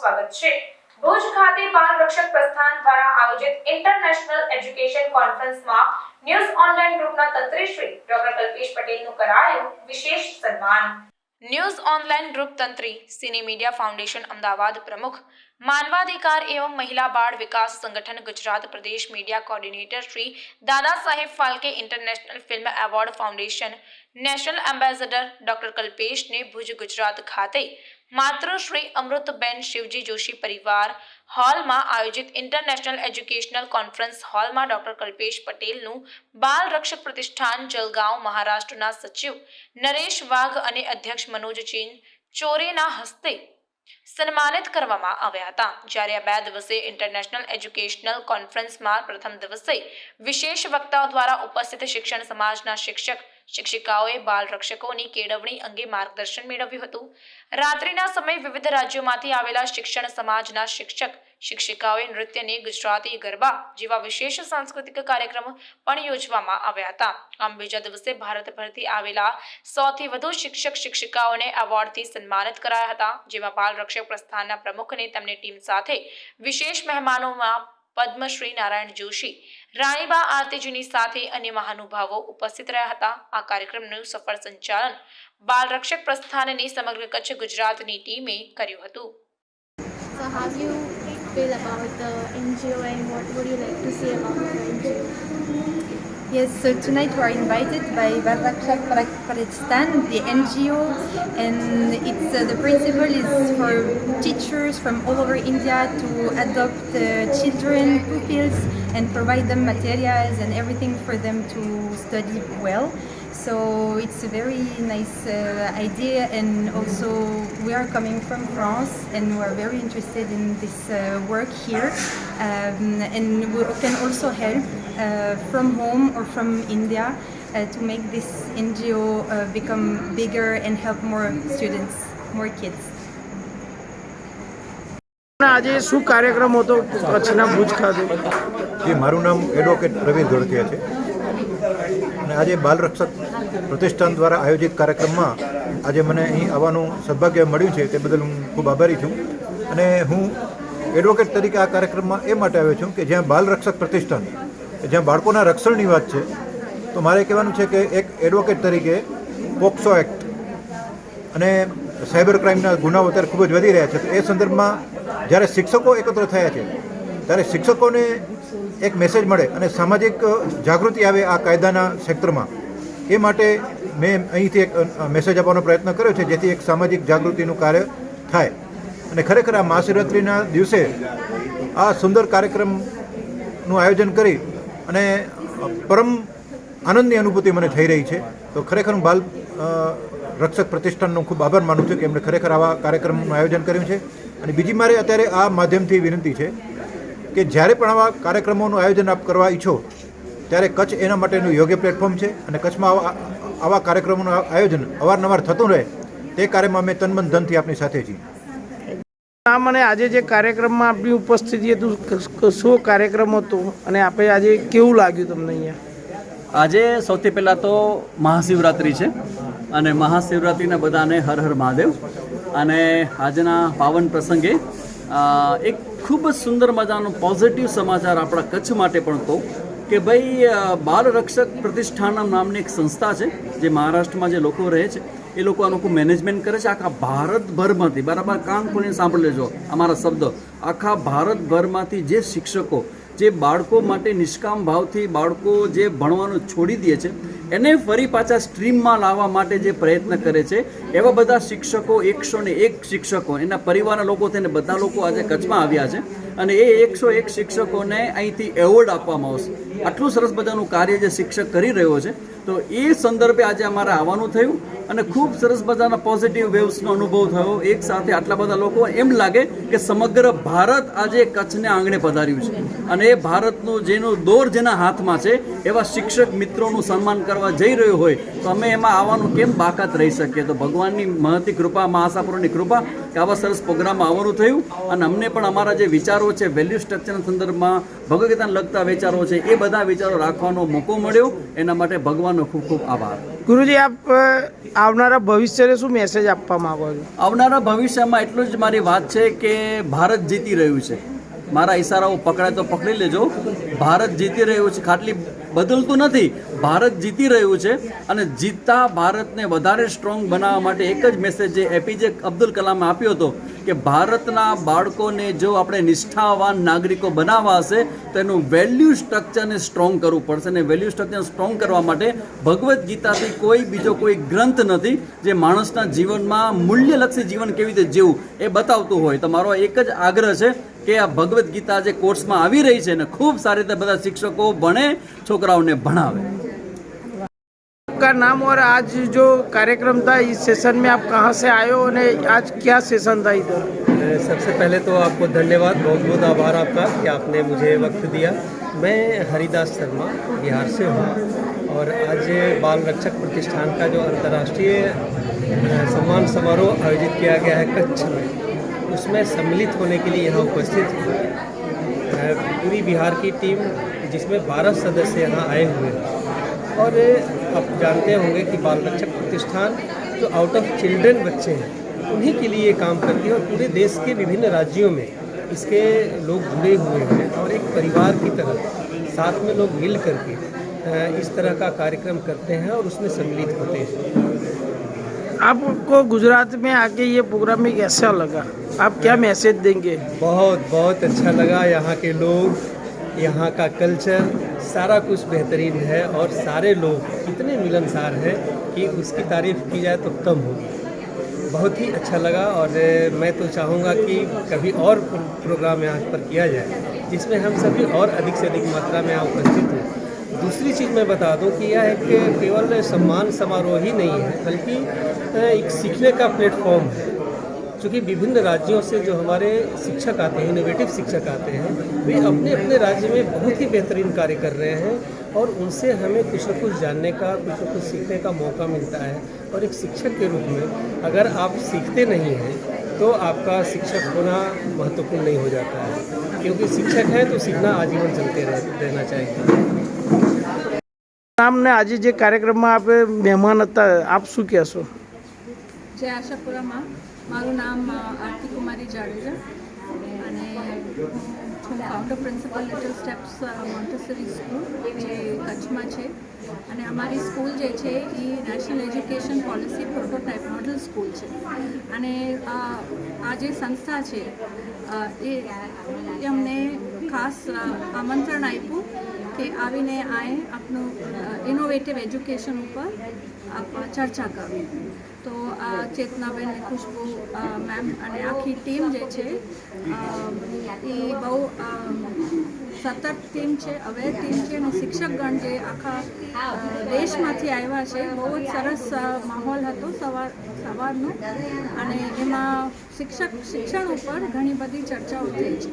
સ્વાગત છે। ભુજ ખાતે બાળ રક્ષક પ્રસ્થાન દ્વારા આયોજિત ઇન્ટરનેશનલ એજ્યુકેશન કોન્ફરન્સમાં ન્યૂઝ ઓનલાઈન ગ્રુપના તંત્રી શ્રી ડોક્ટર કલ્પેશ પટેલનું કરાયું વિશેષ સન્માન। ન્યૂઝ ઓનલાઈન ગ્રુપ તંત્રી સિની મીડિયા फाउंडेशन अहमदाबाद प्रमुख मानवाधिकार एवं महिला बाल विकास संगठन गुजरात प्रदेश media coordinator Shri Dada Saheb Phalke international film award foundation national ambassador doctor Kalpesh ने भुज गुजरात खाते मातृश्री अमृतबेन शिवजी जोशी परिवार हॉल में आयोजित इंटरनेशनल एज्युकेशनल कॉन्फ्रेंस हॉल में डॉक्टर कल्पेश पटेल बाल रक्षक प्रतिष्ठान जलगांव महाराष्ट्रना सचिव नरेश वाघ અને અધ્યક્ષ मनोज चीन ચોરેના હસ્તે સન્માનિત કરવામાં આવ્યા હતા। જ્યારે આ 2 દિવસીય ઇન્ટરનેશનલ એજ્યુકેશનલ કોન્ફરન્સમાં પ્રથમ દિવસે વિશેષ વક્તાઓ દ્વારા ઉપસ્થિત શિક્ષણ સમાજના શિક્ષક શિક્ષિકાઓએ બાળ રક્ષકોની કેળવણી અંગે માર્ગદર્શન મેળવ્યું હતું। રાત્રિના સમયે વિવિધ રાજ્યોમાંથી આવેલા શિક્ષણ સમાજના શિક્ષક શિક્ષિકાઓએ નૃત્યને ગુજરાતી ગરબા જેવા વિશેષ સાંસ્કૃતિક કાર્યક્રમ પણ યોજવામાં આવ્યા હતા। આમ બીજા દિવસે ભારતભરથી આવેલા 100થી વધુ શિક્ષક શિક્ષિકાઓને એવોર્ડથી સન્માનિત કરાયા હતા, જેમાં બાળ રક્ષક પ્રસ્થાનના પ્રમુખને તેમની ટીમ સાથે વિશેષ મહેમાનોમાં પદ્મશ્રી નારાયણ જોશી, રાણીબા આરતીજીની સાથે અન્ય મહાનુભાવો ઉપસ્થિત રહ્યા હતા। આ કાર્યક્રમનું સફળ સંચાલન બાળ રક્ષક પ્રસ્થાનની સમગ્ર કચ્છ ગુજરાતની ટીમે કર્યું હતું। So how do you feel about the NGO and what would you like to say about the NGO? Yes, so tonight we are invited by Bal Rakshak Pratishthan, the NGO, and the principle is for teachers from all over India to adopt children, pupils, and provide them materials and everything for them to study well. So it's a very nice idea, and also we are coming from France and we are very interested in this work here, and we can also help from home or from India to make this NGO become bigger and help more students, more kids. આજે શું કાર્યક્રમ હતો કચ્છના ભુજ ખાતે? જે મારું નામ advocate Pravin Dholakia છે અને આજે બાલ રક્ષક પ્રતિષ્ઠાન દ્વારા આયોજિત કાર્યક્રમમાં આજે મને અહીં આવવાનું સૌભાગ્ય મળ્યું છે, તે બદલ હું ખૂબ આભારી છું। અને હું એડવોકેટ તરીકે આ કાર્યક્રમમાં એ માટે આવ્યો છું કે જ્યાં બાલ રક્ષક પ્રતિષ્ઠાન, જ્યાં બાળકોના રક્ષણની વાત છે, તો મારે કહેવાનું છે કે એક એડવોકેટ તરીકે પોક્સો એક્ટ અને સાયબર ક્રાઇમના ગુનાઓ અત્યારે ખૂબ જ વધી રહ્યા છે, તો એ સંદર્ભમાં જ્યારે શિક્ષકો એકત્ર થયા છે ત્યારે શિક્ષકોને એક મેસેજ મળે અને સામાજિક જાગૃતિ આવે આ કાયદાના ક્ષેત્રમાં, એ માટે મેં અહીંથી એક મેસેજ આપવાનો પ્રયત્ન કર્યો છે, જેથી એક સામાજિક જાગૃતિનું કાર્ય થાય। અને ખરેખર આ મહાશિવરાત્રિના દિવસે આ સુંદર કાર્યક્રમનું આયોજન કરી અને પરમ આનંદની અનુભૂતિ મને થઈ રહી છે। તો ખરેખર હું બાલ રક્ષક પ્રતિષ્ઠાનનો ખૂબ આભાર માનું છું કે એમણે ખરેખર આવા કાર્યક્રમનું આયોજન કર્યું છે। અને બીજી મારે અત્યારે આ માધ્યમથી વિનંતી છે કે જ્યારે પણ આવા કાર્યક્રમોનું આયોજન આપ કરવા ઈચ્છો ત્યારે કચ્છ એના માટેનું યોગ્ય પ્લેટફોર્મ છે, અને કચ્છમાં આવા કાર્યક્રમોનું આયોજન અવારનવાર થતું રહે તે કાર્યમાં અમે તનમન ધનથી આપની સાથે છીએ। આ મને આજે જે કાર્યક્રમમાં આપની ઉપસ્થિતિ હતું, શું કાર્યક્રમ હતો અને આપણે આજે કેવું લાગ્યું તમને અહીંયા? આજે સૌથી પહેલાં તો મહાશિવરાત્રિ છે અને મહાશિવરાત્રિના બધાને હર હર મહાદેવ। અને આજના પાવન પ્રસંગે એક ખૂબ જ સુંદર મજાનો પોઝિટિવ સમાચાર આપણા કચ્છ માટે પણ કહું કે ભાઈ બાલ રક્ષક પ્રતિષ્ઠાન નામની એક સંસ્થા છે, જે મહારાષ્ટ્રમાં જે લોકો રહે છે એ લોકો આનું ખૂબ મેનેજમેન્ટ કરે છે। આખા ભારતભરમાંથી, બરાબર કાન ખોલીને સાંભળી લેજો અમારા શબ્દ, આખા ભારતભરમાંથી જે શિક્ષકો જે બાળકો માટે નિષ્કામ ભાવથી બાળકો જે ભણવાનું છોડી દે છે એને ફરી પાછા સ્ટ્રીમમાં લાવવા માટે જે પ્રયત્ન કરે છે, એવા બધા શિક્ષકો 101 શિક્ષકો, એના પરિવારના લોકો થઈને બધા લોકો આજે કચ્છમાં આવ્યા છે અને એ 101 શિક્ષકોને અહીંથી એવોર્ડ આપવામાં આવશે। આટલું સરસ બધાનું કાર્ય જે શિક્ષક કરી રહ્યો છે, તો એ સંદર્ભે આજે અમારે આવવાનું થયું અને ખૂબ સરસ બધાના પોઝિટિવ વેવ્સનો અનુભવ થયો। એક સાથે આટલા બધા લોકો, એમ લાગે કે સમગ્ર ભારત આજે કચ્છને આંગણે પધાર્યું છે અને એ ભારતનું જેનો દોર જેના હાથમાં છે એવા શિક્ષક મિત્રોનું સન્માન કરવા બનવા જઈ રહ્યું હોય તો અમે એમાં આવવાનું કેમ બાકાત રહી શકીએ. તો ભગવાનની મહતી કૃપા, મા આશાપુરની કૃપા કે આવા સરસ પ્રોગ્રામમાં આવવાનું થયું અને અમને પણ અમારા જે વિચારો છે વેલ્યુ સ્ટ્રક્ચરના સંદર્ભમાં ભગવદ્ ગીતાને લગતા વિચારો છે એ બધા વિચારો રાખવાનો મોકો મળ્યો. એના માટે ભગવાનનો ખૂબ ખૂબ આભાર. ગુરુજી, આપ આવનારા ભવિષ્યને શું મેસેજ આપવા માંગો છો? આવનારા ભવિષ્યમાં એટલું જ મારી વાત છે કે ભારત જીતી રહ્યું છે. મારા ઈશારાઓ પકડાય તો પકડી લેજો. ભારત જીતી રહ્યું છે, ખાટલી બદલતું નથી, ભારત જીતી રહ્યું છે. અને જીતતા ભારતને વધારે સ્ટ્રોંગ બનાવવા માટે એક જ મેસેજ જે એપીજે અબ્દુલ કલામે આપ્યો હતો કે ભારતના બાળકોને જો આપણે નિષ્ઠાવાન નાગરિકો બનાવવા હશે તો એનું વેલ્યુ સ્ટ્રક્ચરને સ્ટ્રોંગ કરવું પડશે. અને વેલ્યુ સ્ટ્રક્ચરને સ્ટ્રોંગ કરવા માટે ભગવદ્ ગીતાથી બીજો કોઈ ગ્રંથ નથી જે માણસના જીવનમાં મૂલ્યલક્ષી જીવન કેવી રીતે જીવવું એ બતાવતું હોય. તો મારો એક જ આગ્રહ છે કે આ ભગવદ્ ગીતા જે કોર્સમાં આવી રહી છે ને खूब सारी રીતે બધા શિક્ષકો ભણે, છોકરાઓને ભણાવે. आपका नाम और आज जो कार्यक्रम था इस सेशन में आप कहाँ से आए हो और आज क्या सेशन था इधर? सबसे पहले तो आपको धन्यवाद, बहुत बहुत आभार आपका कि आपने मुझे वक्त दिया. मैं हरिदास शर्मा बिहार से हूँ और आज बाल रक्षक प्रतिष्ठान का जो अंतर्राष्ट्रीय सम्मान समारोह आयोजित किया गया है कच्छ में, उसमें सम्मिलित होने के लिए यहाँ उपस्थित हूँ. पूरी बिहार की टीम जिसमें 12 सदस्य यहाँ आए हुए हैं और आप जानते होंगे कि बाल रक्षक प्रतिष्ठान जो आउट ऑफ चिल्ड्रन बच्चे हैं उन्हीं के लिए ये काम करती है और पूरे देश के विभिन्न राज्यों में इसके लोग जुड़े हुए हैं और एक परिवार की तरह साथ में लोग मिल करके इस तरह का कार्यक्रम करते हैं और उसमें सम्मिलित होते हैं. आपको गुजरात में आके ये प्रोग्राम में कैसा लगा? आप क्या मैसेज देंगे? बहुत बहुत अच्छा लगा. यहाँ के लोग, यहाँ का कल्चर, सारा कुछ बेहतरीन है और सारे लोग इतने मिलनसार हैं कि उसकी तारीफ़ की जाए तो कम होगी. बहुत ही अच्छा लगा और मैं तो चाहूँगा कि कभी और प्रोग्राम यहाँ पर किया जाए जिसमें हम सभी और अधिक से अधिक मात्रा में यहाँ उपस्थित हों. दूसरी चीज़ मैं बता दूं कि यह एक केवल सम्मान समारोह ही नहीं है बल्कि एक सीखने का प्लेटफॉर्म है. क्योंकि विभिन्न राज्यों से जो हमारे शिक्षक आते हैं, इनोवेटिव शिक्षक आते हैं, वे अपने अपने राज्य में बहुत ही बेहतरीन कार्य कर रहे हैं और उनसे हमें कुछ न कुछ जानने का, कुछ न कुछ सीखने का मौका मिलता है. और एक शिक्षक के रूप में अगर आप सीखते नहीं हैं तो आपका शिक्षक होना महत्वपूर्ण नहीं हो जाता है, क्योंकि शिक्षक है तो सीखना आजीवन चलते रहना चाहिए. નામ ને આજે જે કાર્યક્રમમાં આપણે મહેમાન હતા, આપ શું કહેશો? જય આશાપુરામાં. મારું નામ આરતી કુમારી જાડેજા અને હું founder principal Little Steps Montessori school જે કચ્છમાં છે અને અમારી સ્કૂલ જે છે એ national education policy prototype model school છે અને આ જે સંસ્થા છે એ અમને ખાસ આમંત્રણ આપ્યું કે આવીને આએ આપણું ઇનોવેટિવ એજ્યુકેશન ઉપર ચર્ચા કરવી. તો ચેતનાબેન, ખુશ્બુ મેમ અને આખી ટીમ જે છે એ બહુ સતત ટીમ છે, અવેર ટીમ છે અને શિક્ષકગણ જે આખા દેશમાંથી આવ્યા છે. બહુ જ સરસ માહોલ હતો સવારનો અને એમાં શિક્ષણ ઉપર ઘણી બધી ચર્ચાઓ થઈ છે.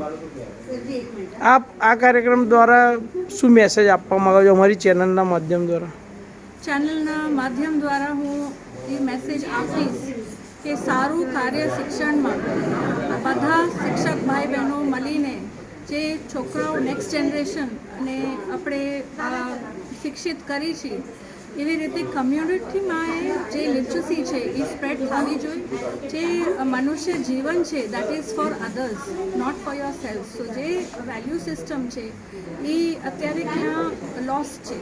આપ આ કાર્યક્રમ દ્વારા શું મેસેજ આપવા માંગો છો અમારી ચેનલના માધ્યમ દ્વારા? ચેનલના માધ્યમ દ્વારા હું એ મેસેજ આપીશ કે સારું કાર્ય શિક્ષણમાં બધા શિક્ષક ભાઈ બહેનો મળીને જે છોકરાઓ નેક્સ્ટ જનરેશન અને આપણે શિક્ષિત કરી છે એવી રીતે કમ્યુનિટીમાં જે લિટરસી છે એ સ્પ્રેડ થવી જોઈએ. જે મનુષ્ય જીવન છે that is for others, not for your self. So જે વેલ્યુ સિસ્ટમ છે એ અત્યારે ક્યાં લોસ્ટ છે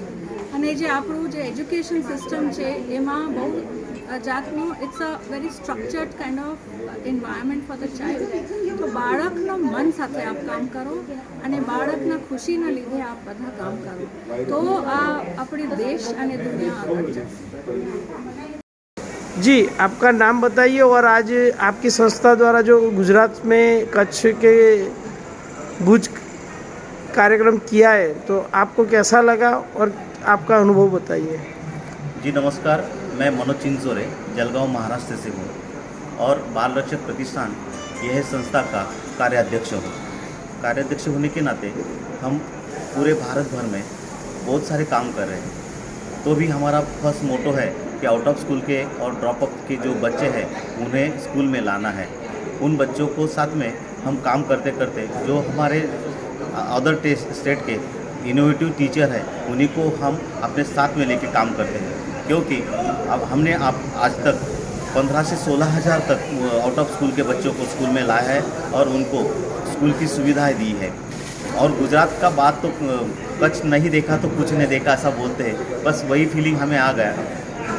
અને જે આપણું જે એજ્યુકેશન સિસ્ટમ છે એમાં બહુ જાતનું it's a very structured kind of environment for the child. તો બાળકના મન સાથે આપ કામ કરો અને બાળકના ખુશીના લીધે આપ બધા કામ કરો તો આ આપણી દેશ અને દુનિયા આગળ જશે. जी, आपका नाम बताइए और आज आपकी संस्था द्वारा जो गुजरात में कच्छ के भुज कार्यक्रम किया है तो आपको कैसा लगा और आपका अनुभव बताइए. जी नमस्कार, मैं मनोज चिंचोरे जलगांव महाराष्ट्र से हूँ और बाल रक्षक प्रतिष्ठान यह संस्था का कार्याध्यक्ष हूँ. कार्याध्यक्ष होने के नाते हम पूरे भारत भर में बहुत सारे काम कर रहे हैं तो भी हमारा फर्स्ट मोटो है कि आउट ऑफ स्कूल के और ड्रॉप आउट के जो बच्चे हैं उन्हें स्कूल में लाना है। उन बच्चों को साथ में हम काम करते करते जो हमारे अदर स्टेट के इनोवेटिव टीचर हैं उन्हीं को हम अपने साथ में लेके काम करते हैं, क्योंकि अब हमने आज तक 15 से 16 हज़ार तक आउट ऑफ स्कूल के बच्चों को स्कूल में लाया है और उनको स्कूल की सुविधाएं दी है। और गुजरात का बात तो कच्छ नहीं देखा तो कुछ नहीं देखा ऐसा बोलते हैं, बस वही फीलिंग हमें आ गया।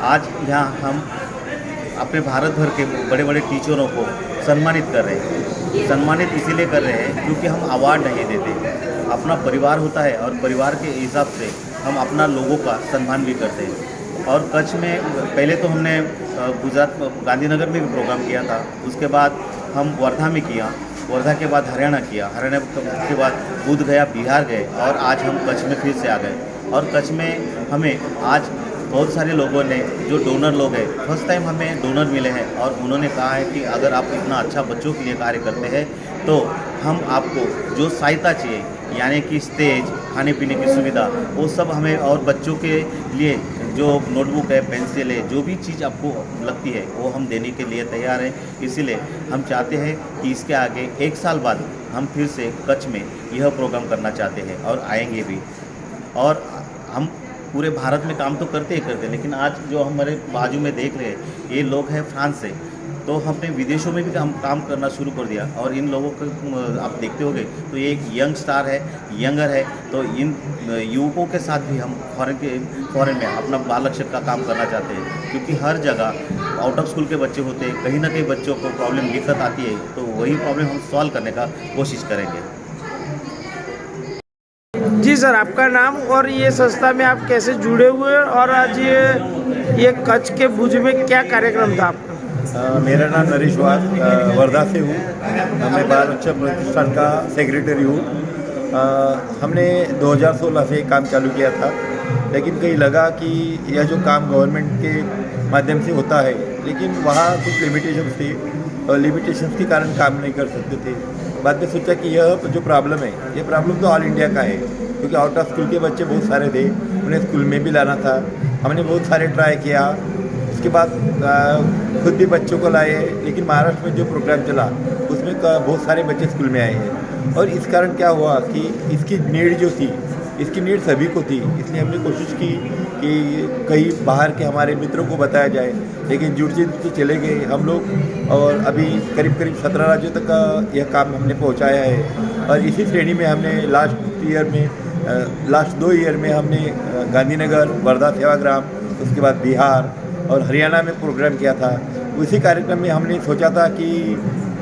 आज यहाँ हम अपने भारत भर के बड़े बड़े टीचरों को सम्मानित कर रहे हैं। सम्मानित इसीलिए कर रहे हैं क्योंकि हम अवार्ड नहीं देते, अपना परिवार होता है और परिवार के हिसाब से हम अपना लोगों का सम्मान भी करते हैं। और कच्छ में पहले तो हमने गुजरात गांधीनगर में भी प्रोग्राम किया था, उसके बाद हम वर्धा में किया, वर्धा के बाद हरियाणा किया, हरियाणा के बाद बोध गया, बिहार गए और आज हम कच्छ में फिर से आ गए। और कच्छ में हमें आज बहुत सारे लोगों ने जो डोनर लोग हैं, फर्स्ट टाइम हमें डोनर मिले हैं और उन्होंने कहा है कि अगर आप इतना अच्छा बच्चों के लिए कार्य करते हैं तो हम आपको जो सहायता चाहिए यानी कि स्टेज, खाने पीने की सुविधा, वो सब हमें, और बच्चों के लिए जो नोटबुक है, पेंसिल है, जो भी चीज़ आपको लगती है वो हम देने के लिए तैयार हैं। इसीलिए हम चाहते हैं कि इसके आगे 1 साल बाद हम फिर से कच्छ में यह प्रोग्राम करना चाहते हैं और आएंगे भी। और हम पूरे भारत में काम तो करते ही करते हैं, लेकिन आज जो हमारे बाजू में देख रहे हैं ये लोग हैं फ्रांस से, तो हमने विदेशों में भी हम काम करना शुरू कर दिया। और इन लोगों को आप देखते होंगे तो ये एक यंग स्टार है, यंगर है, तो इन युवकों के साथ भी हम फॉरेन में अपना बाल रक्षक का काम करना चाहते हैं, क्योंकि हर जगह आउट ऑफ स्कूल के बच्चे होते हैं, कहीं ना कहीं बच्चों को प्रॉब्लम दिक्कत आती है, तो वही प्रॉब्लम हम सॉल्व करने का कोशिश करेंगे। जी सर, आपका नाम और ये संस्था में आप कैसे जुड़े हुए हैं और आज ये कच्छ के भुज में क्या कार्यक्रम था आपका? मेरा नाम नरेश वास, वर्धा से हूँ। मैं बाल रक्षक प्रतिष्ठान का सेक्रेटरी हूँ। हमने 2016 से काम चालू किया था, लेकिन कहीं लगा कि यह जो काम गवर्नमेंट के माध्यम से होता है, लेकिन वहाँ कुछ लिमिटेशंस थी और लिमिटेशंस के कारण काम नहीं कर सकते थे। बाद में सोचा कि यह जो प्रॉब्लम है, ये प्रॉब्लम तो ऑल इंडिया का है, क्योंकि आउट ऑफ स्कूल के बच्चे बहुत सारे थे, उन्हें स्कूल में भी लाना था। हमने बहुत सारे ट्राई किया, उसके बाद खुद भी बच्चों को लाए, लेकिन महाराष्ट्र में जो प्रोग्राम चला उसमें बहुत सारे बच्चे स्कूल में आए हैं। और इस कारण क्या हुआ कि इसकी नीड जो थी, इसकी नीड सभी को थी, इसलिए हमने कोशिश की कि कई बाहर के हमारे मित्रों को बताया जाए, लेकिन जुट के चले गए हम लोग। और अभी करीब 17 राज्यों तक का यह काम हमने पहुंचाया है। और इसी श्रेणी में हमने लास्ट 2 ईयर में हमने गांधीनगर, वर्धा सेवाग्राम, उसके बाद बिहार और हरियाणा में प्रोग्राम किया था। उसी कार्यक्रम में हमने सोचा था कि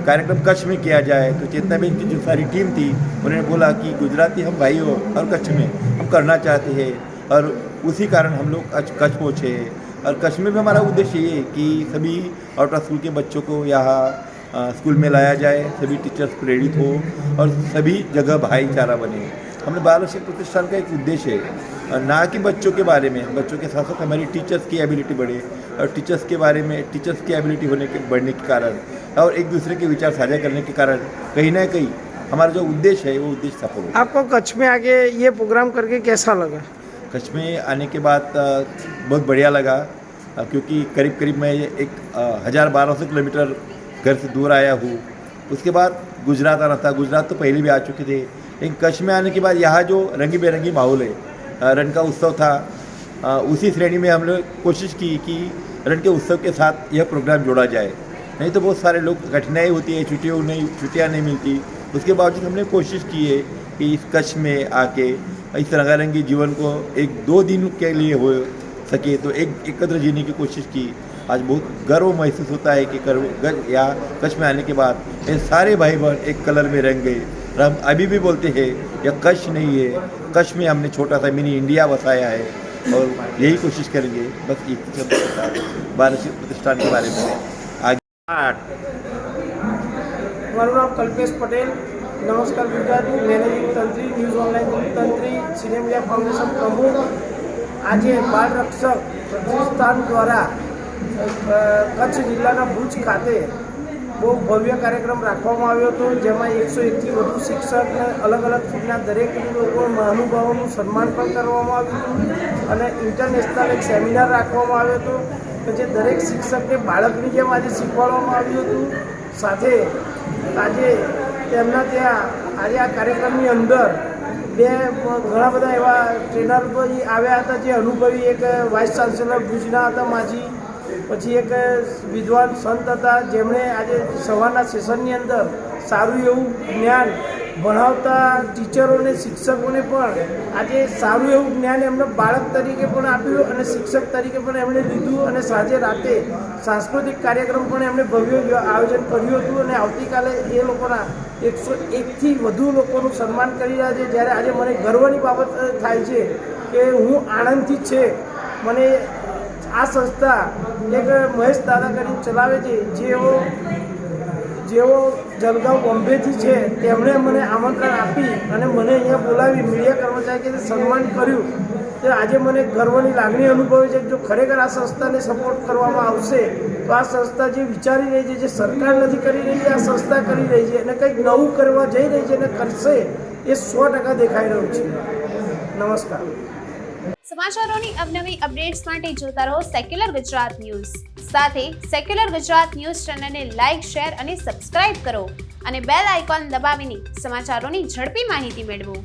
कार्यक्रम कच्छ में किया जाए, तो चेतना बैंक की जो सारी टीम थी उन्होंने बोला कि गुजराती हम भाई हो और कच्छ में हम करना चाहते हैं, और उसी कारण हम लोग कच्छ पहुँचे। और कच्छ में भी हमारा उद्देश्य ये है कि सभी आउट ऑफ स्कूल के बच्चों को यहाँ स्कूल में लाया जाए, सभी टीचर्स प्रेरित हो और सभी जगह भाईचारा बने। हमने बाल रक्षक प्रतिष्ठान का एक उद्देश्य है, ना कि बच्चों के बारे में, बच्चों के साथ साथ हमारी टीचर्स की एबिलिटी बढ़े, और टीचर्स के बारे में, टीचर्स की एबिलिटी बढ़ने के कारण और एक दूसरे के विचार साझा करने के कारण कहीं ना कहीं हमारा जो उद्देश्य है वो उद्देश्य सफल हो। आपको कच्छ में आके ये प्रोग्राम करके कैसा लगा? कच्छ में आने के बाद बहुत बढ़िया लगा, क्योंकि करीब मैं 1000-1200 किलोमीटर घर से दूर आया हूँ। उसके बाद गुजरात आना था, गुजरात तो पहले भी आ चुके थे, लेकिन कच्छ में आने के बाद यहाँ जो रंगी बेरंगी माहौल है, रण का उत्सव था, उसी श्रेणी में हम लोग कोशिश की कि रण के उत्सव के साथ यह प्रोग्राम जोड़ा जाए। नहीं तो बहुत सारे लोग कठिनाई होती है, छुट्टियाँ नहीं मिलती। उसके बावजूद हमने कोशिश की है कि इस कच्छ में आके इस रंगारंगी जीवन को 1-2 दिन के लिए हो सके तो एकत्र जीने की कोशिश की। आज बहुत गर्व महसूस होता है कि यहाँ कच्छ में आने के बाद ये सारे भाई बहन एक कलर में रंग गए। और हम अभी भी बोलते हैं यह कच्छ नहीं है, कच्छ में हमने छोटा सा मिनी इंडिया बसाया है, और यही कोशिश करेंगे। बस बाल रक्षक प्रतिष्ठान के बारे में आगे। મારું નામ કલ્પેશ પટેલ, નમસ્કાર ગુજરાતી, મેનેજિંગ તંત્રી, ન્યૂઝ ઓનલાઈન તંત્રી, સિને મીડિયા ફાઉન્ડેશન પ્રમુખ। આજે બાળ રક્ષક પ્રતિષ્ઠાન દ્વારા કચ્છ જિલ્લાના ભુજ ખાતે બહુ ભવ્ય કાર્યક્રમ રાખવામાં આવ્યો હતો, જેમાં 101થી વધુ શિક્ષકને અલગ અલગ ફિલ્ડના દરેક લોકો મહાનુભાવોનું સન્માન પણ કરવામાં આવ્યું હતું અને ઇન્ટરનેશનલ એક સેમિનાર રાખવામાં આવ્યો હતો કે જે દરેક શિક્ષકને બાળકની જેમ આજે શીખવાડવામાં આવ્યું હતું. સાથે આજે તેમના ત્યાં આજે આ કાર્યક્રમની અંદર ઘણા બધા એવા ટ્રેનર આવ્યા હતા જે અનુભવી, એક વાઇસ ચાન્સેલર ભુજના હતા માજી, પછી એક વિદ્વાન સંત હતા જેમણે આજે સવારના સેશનની અંદર સારું એવું જ્ઞાન ભણાવતા ટીચરોને શિક્ષકોને પણ આજે સારું એવું જ્ઞાન એમને બાળક તરીકે પણ આપ્યું અને શિક્ષક તરીકે પણ એમણે લીધું અને સાંજે રાતે સાંસ્કૃતિક કાર્યક્રમ પણ એમણે ભવ્ય આયોજન કર્યું હતું અને આવતીકાલે એ લોકોના 101થી વધુ લોકોનું સન્માન કરી રહ્યા છે. જ્યારે આજે મને ગર્વની બાબત થાય છે કે હું આણંદથી જ છે, મને આ સંસ્થા એક મહેશ દાદા કરીને ચલાવે છે જેઓ જલગાંવ બોમ્બેથી છે, તેમણે મને આમંત્રણ આપી અને મને અહીંયા બોલાવી મીડિયા કર્મચારી કે સન્માન કર્યું. તો આજે મને ગર્વની લાગણી અનુભવે છે કે જો ખરેખર આ સંસ્થાને સપોર્ટ કરવામાં આવશે તો આ સંસ્થા જે વિચારી રહી છે, જે સરકાર નથી કરી રહી છે, આ સંસ્થા કરી રહી છે અને કંઈક નવું કરવા જઈ રહી છે અને કરશે એ 100% દેખાઈ રહ્યું છે. નમસ્કાર. સમાચારોની અવનવી અપડેટ્સ માટે જોતા રહો સેક્યુલર ગુજરાત ન્યૂઝ. સાથે સેક્યુલર ગુજરાત ન્યૂઝ ચેનલને લાઇક, શેર અને સબસ્ક્રાઇબ કરો અને બેલ આઇકોન દબાવીને સમાચારોની ઝડપી માહિતી મેળવો.